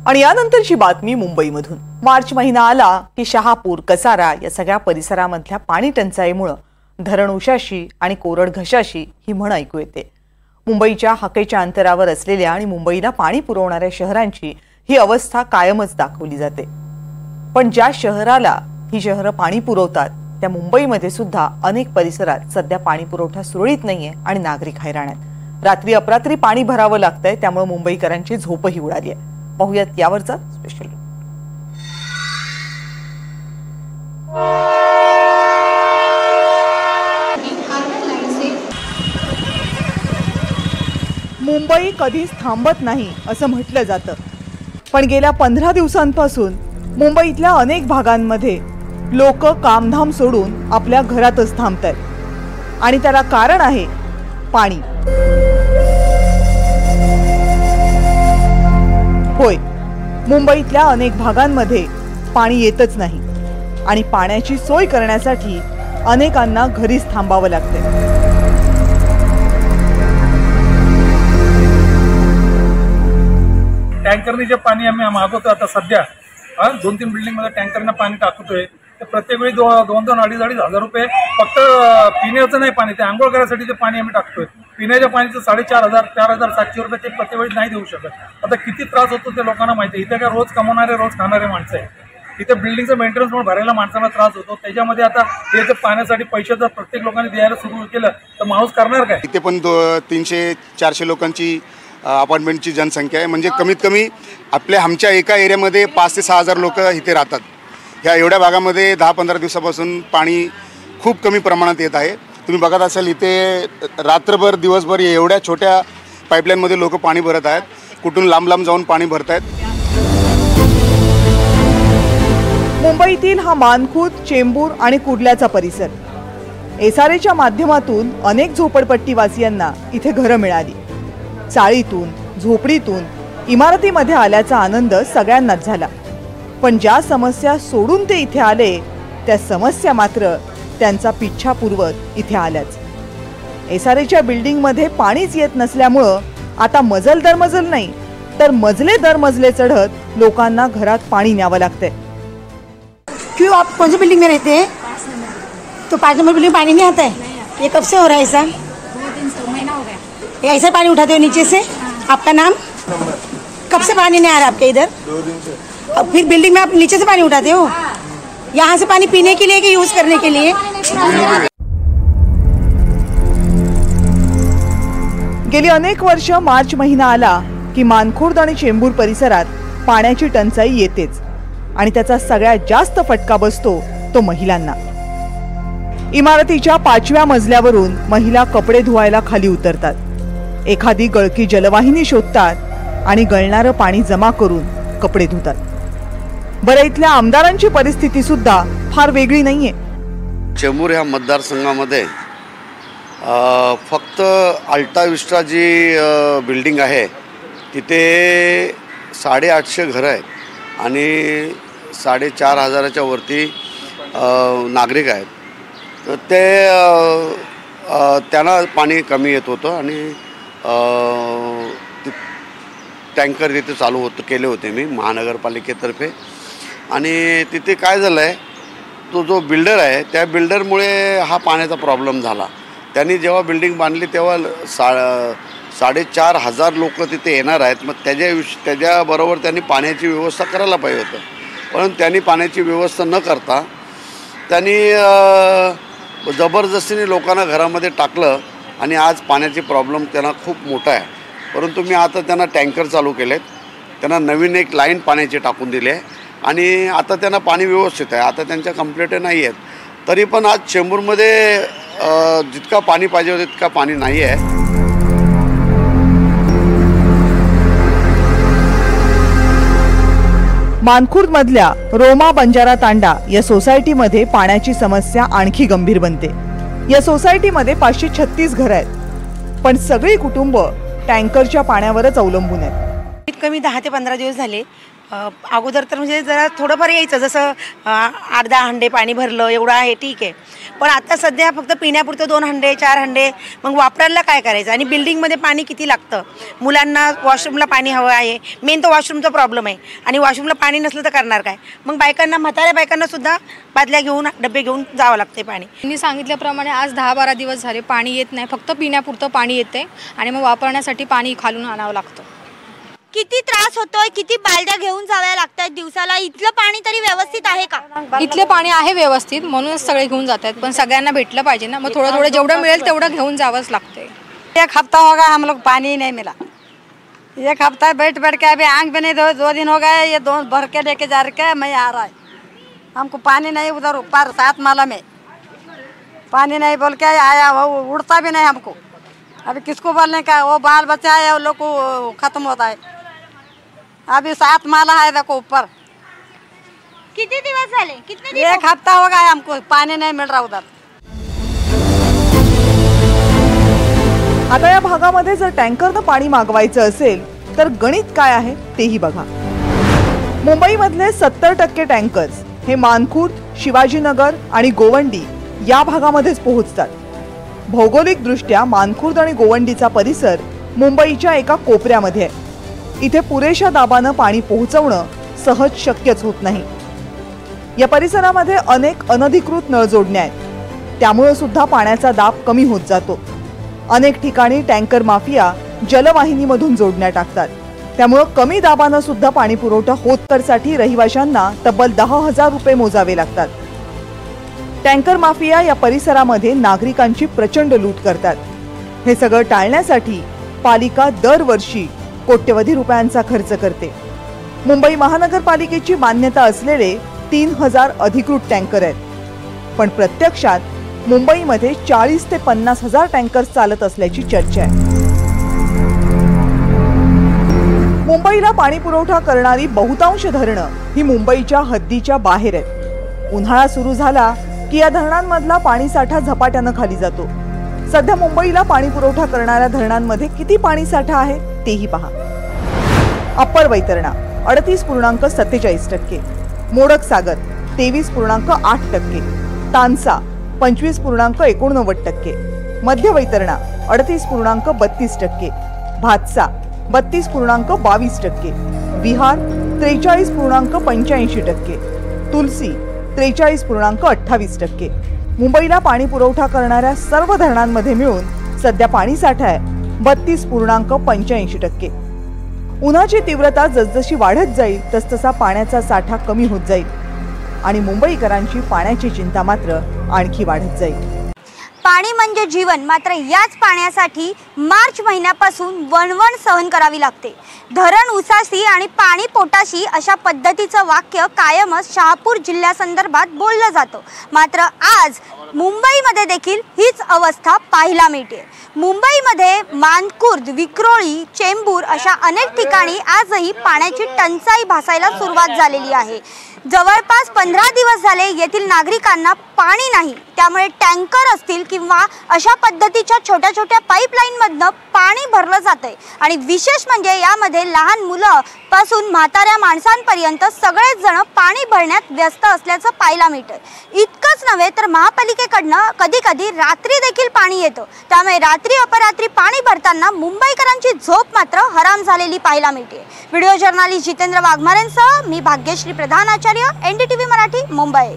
आणि यानंतरची बातमी मुंबईमधून। मार्च महिना आला की शहापूर, कसारा या सगळ्या परिसरामधल्या पाणी टंचाईमुळे धरण उशाशी आणि कोरड घशाशी ही म्हण ऐकू येते। मुंबईच्या हाकेच्या अंतरावर असलेल्या आणि मुंबईला पाणी पुरवणाऱ्या शहरांची ही अवस्था कायमच दाखवली जाते। पण ज्या शहराला ही शहरं पाणी पुरवतात त्या मुंबईमध्ये सुद्धा अनेक परिसरात सध्या पाणी पुरवठा सुरळीत नाहीये आणि नागरिक हैराण आहेत। रात्री अपरात्री पाणी भरावं लागतंय, त्यामुळे मुंबईकरांची झोपही उडाली आहे। पाहूयात यावरचा स्पेशल। मुंबई कधीच थांबत नाही असं म्हटलं जातं, पण गेल्या 15 दिवसांपासून मुंबईतल्या अनेक भागांमध्ये लोक कामधाम सोडून आपल्या घरातच थांबतात आणि त्याला कारण आहे पाणी। होय, मुंबईतल्या अनेक भागांमध्ये पाणी येतच नाही आणि पाण्याची सोय करण्यासाठी अनेकांना घरीच थांबावं लागते। टँकरने जे पाणी आम्ही मागवतो आता सध्या 2-3 बिल्डिंग मध्ये टँकरने पाणी टाकतोय, तर प्रत्येक वेळी 2-2, 2,500 रुपये फक्त पिण्याचं नाही पाणी, ते आंघोळ करायसाठी जे पाणी आम्ही टाकतोय पिण्याच्या पाणीचं 4,500 4,700 रुपये ते प्रत्येक वेळी नाही देऊ शकत। आता किती त्रास होतो ते लोकांना माहिती आहे। इथे काय रोज कमवणारे रोज खाणारे माणसं आहे, इथे बिल्डिंगचं मेंटेनन्स पण भरायला माणसाला त्रास होतो। त्याच्यामध्ये आता ते पाण्यासाठी पैसे जर प्रत्येक लोकांनी द्यायला सुरू केलं तर माणूस करणार काय? इथे पण 300-400 लोकांची अपार्टमेंटची जनसंख्या आहे, म्हणजे कमीत कमी आमच्या एका एरियामध्ये 5,000 ते 6,000 लोक इथे राहतात। ह्या एवढ्या भागामध्ये 10-15 दिवसापासून पाणी खूप कमी प्रमाणात येत आहे। तुम्ही बघत असाल इथे रात्रभर दिवसभर एवढ्या छोट्या पाईपलाईनमध्ये लोक पाणी भरत आहेत, कुठून लांब लांब जाऊन पाणी भरत आहेत। मुंबईतील हा मानखुर्द, चेंबूर आणि कुर्ल्याचा परिसर, एसआरएच्या माध्यमातून अनेक झोपडपट्टीवासियांना इथे घरं मिळाली। चाळीतून, झोपडीतून इमारतीमध्ये आल्याचा आनंद सगळ्यांनाच झाला, पण ज्या समस्या सोडून ते इथे आले त्या समस्या मात्र त्यांचा पिच्छा पुरवत इथे आल्याच। एसआरएच्या बिल्डिंगमध्ये पाणीच येत नसल्यामुळं आता मजल दर मजल नाही तर मजले दर मजले चढत लोकांना घरात पाणी न्यावं लागतंय। क्यों आप कौन सी बिल्डिंग में रहते हैं? तो 5 नंबर बिल्डिंग में पानी नहीं आता है। ये कब से हो रहा है ऐसा? 2-3 महीना हो गया। ऐसा पानी उठाते हो नीचे से? आपका नाम? कब से पानी नहीं आ रहा आपके इधर? 2 दिन से। अब फिर बिल्डिंग में आप नीचे से पानी उठाते हो? यहाँ से पानी पीने के लिए कि यूज करने के लिए? गेली अनेक वर्ष मार्च महिना आला की मानखुर्द आणि चेंबूर परिसरात पाण्याची टंचाई येतेच आणि त्याचा सगळ्यात जास्त फटका बसतो तो महिलांना। इमारतीच्या 5व्या मजल्यावरून महिला कपडे धुवायला खाली उतरतात, एखादी गळकी जलवाहिनी शोधतात आणि गळणारं पाणी जमा करून कपडे धुतात। बरं, इथल्या आमदारांची परिस्थिती सुद्धा फार वेगळी नाहीये। चेंबूर ह्या मतदारसंघामध्ये फक्त अल्टा विस्टा जी बिल्डिंग आहे तिथे 850 घरं आहेत आणि 4,500च्या वरती नागरिक आहेत। तर ते त्यांना पाणी कमी येत होतं आणि टँकर तिथे चालू केले होते मी महानगरपालिकेतर्फे। आणि तिथे काय झालं आहे, तो जो बिल्डर आहे त्या बिल्डरमुळे हा पाण्याचा प्रॉब्लेम झाला। त्यांनी जेव्हा बिल्डिंग बांधली तेव्हा 4,500 लोक तिथे येणार आहेत, मग त्याच्याबरोबर त्यांनी पाण्याची व्यवस्था करायला पाहिजे होतं, पण त्यांनी पाण्याची व्यवस्था न करता त्यांनी जबरदस्तीने लोकांना घरामध्ये टाकलं आणि आज पाण्याची प्रॉब्लेम त्यांना खूप मोठा आहे। परंतु मी आता त्यांना टँकर चालू केलेत, त्यांना नवीन एक लाईन पाण्याची टाकून दिली आहे आणि आता त्यांना पाणी व्यवस्थित आहे। आता त्यांच्या कंप्लेंट नाही आहेत, तरी पण आज चेंबूरमध्ये जितका पाणी पाहिजे होतं तितका पाणी नाही आहे। मानखुर्द मधल्या रोमा बंजारा तांडा या सोसायटीमध्ये पाण्याची समस्या आणखी गंभीर बनते। या सोसायटीमध्ये 536 घरं आहेत, पण सगळी कुटुंब टँकरच्या पाण्यावरच अवलंबून आहेत। कमी 10 ते 15 दिवस झाले अगोदर तर म्हणजे जरा थोडंफार यायचं, जसं 8-10 हंडे पाणी भरलं एवढं आहे ठीक आहे, पण आता सध्या फक्त पिण्यापुरतं 2 हंडे 4 हंडे, मग वापरायला काय करायचं? आणि बिल्डिंगमध्ये पाणी किती लागतं, मुलांना वॉशरूमला पाणी हवं आहे, मेन तो वॉशरूमचा प्रॉब्लेम आहे, आणि वॉशरूमला पाणी नसलं तर करणार काय? मग बायकांना, म्हाताऱ्या बायकांना सुद्धा बादल्या घेऊन डबे घेऊन जावं लागते पाणी. मी सांगितल्याप्रमाणे आज 10-12 दिवस झाले पाणी येत नाही, फक्त पिण्यापुरतं पाणी येते आणि मग वापरण्यासाठी पाणी खालून आणावं लागतं. किती त्रास होतोय, किती बालद्या घेऊन जाव्या लागतात दिवसाला? इथलं पाणी तरी व्यवस्थित आहे का? इथले पाणी आहे व्यवस्थित, म्हणूनच सगळे घेऊन जातात, पण सगळ्यांना भेटलं पाहिजे ना, मग थोडं थोडं जेवढं मिळेल तेवढं घेऊन जावंच लागते. 1 हफ्ता हो गया हम लोग पानी नहीं मिला, 1 हफ्ता बैठ के अभी आंख भी नहीं धोए, 2 दिन हो गए, ये 2 भर के लेके जा रखे मैं आ रहा है, हमको पानी नहीं, उधर ऊपर 7 माला में पानी नहीं बोल के आया, वो उड़ता भी नहीं हमको. अभी किसको बोलने का, वो बाल बच्चा है वो लोग को खत्म होता है. अभी 7 माला है देखो ऊपर. किती दिवस झाले? कितने दिवस? 1 हफ्ता हो गया हमको पानी नहीं मिल रहा उधर. आता या भागामध्ये जर टँकरनं पाणी मागवायचं असेल तर गणित काय आहे तेही बघा. मुंबईमधले 70% टँकर्स हे मानखुर्द, शिवाजीनगर आणि गोवंडी या भागामध्येच पोहोचतात. भौगोलिकदृष्ट्या मानखुर्द आणि गोवंडीचा परिसर मुंबईच्या एका कोपऱ्यामध्ये आहे. इथे पुरेशा दाबानं पाणी पोहोचवणं सहज शक्यच होत नाही. या परिसरामध्ये अनेक अनधिकृत नळजोडण्या आहेत, त्यामुळे सुद्धा पाण्याचा दाब कमी होत जातो. अनेक ठिकाणी टँकर माफिया जलवाहिनीमधून जोडण्या टाकतात, त्यामुळे कमी दाबानं सुद्धा पाणी पुरवठा होतकरसाठी रहिवाशांना तब्बल 10,000 रुपये मोजावे लागतात. टँकर माफिया या परिसरामध्ये नागरिकांची प्रचंड लूट करतात. हे सगळं टाळण्यासाठी पालिका दरवर्षी कोट्यवधी रुपयांचा खर्च करते. मुंबई महानगरपालिकेची मान्यता असलेले 3,000 अधिकृत टँकर आहेत, पण प्रत्यक्षात मुंबईमध्ये 40 ते 50,000 टँकर्स चालत असल्याची चर्चा आहे. मुंबईला पाणी पुरवठा करणारी बहुतांश धरणं ही मुंबईच्या हद्दीच्या बाहेर आहेत. उन्हाळा सुरू झाला की या धरणांमधला पाणीसाठा झपाट्यानं खाली जातो. सध्या मुंबईला पाणी पुरवठा करणाऱ्या धरणांमध्ये किती पाणीसाठा आहे तेही पहा. अप्पर वैतरणा 38.47%, मोडक सागर 23.8%, तानसा 25.89%, मध्य वैतरणा 38.32%, भातसा 32.22%, विहार 43.85%, तुलसी 43.28%. मुंबईला पाणी पुरवठा करणाऱ्या सर्व धरणांमध्ये मिळून सध्या पाणीसाठा आहे 32.85%. उन्हाची तीव्रता जसजशी वाढत जाईल तसतसा पाण्याचा साठा कमी होत जाईल आणि मुंबईकरांची पाण्याची चिंता मात्र आणखी वाढत जाईल. पाणी म्हणजे जीवन, मात्र याच पाण्यासाठी मार्च महिन्यापासून वणवण सहन करावी लागते. धरण उसासी आणि पाणी पोटाशी अशा पद्धतीचं वाक्य कायमच शहापूर जिल्ह्यासंदर्भात बोललं जातं. मात्र आज मुंबईमध्ये देखील हीच अवस्था पाहायला मिळते. मुंबईमध्ये मानखुर्द, विक्रोळी, चेंबूर अशा अनेक ठिकाणी आजही पाण्याची टंचाई भासायला सुरुवात झालेली आहे. जवळपास 15 दिवस झाले येथील नागरिकांना पाणी नाही. त्यामुळे टँकर असतील किंवा अशा पद्धतीच्या छोट्या छोट्या पाईपलाईनमधनं पाणी भरलं जातंय. आणि विशेष म्हणजे यामध्ये लहान मुलं पासून म्हाताऱ्या माणसांपर्यंत सगळेच जण पाणी भरण्यात व्यस्त असल्याचं पाहायला मिळतंय. इतकंच नव्हे तर महापालिकेकडनं कधी कधी रात्री देखील पाणी येतं. त्यामुळे रात्री अपरात्री पाणी भरताना मुंबईकरांची झोप मात्र हराम झालेली पाहायला मिळते. व्हिडिओ जर्नलिस्ट जितेंद्र वाघमारेंसह मी भाग्यश्री प्रधान आचार्य, NDTV मराठी, मुंबई.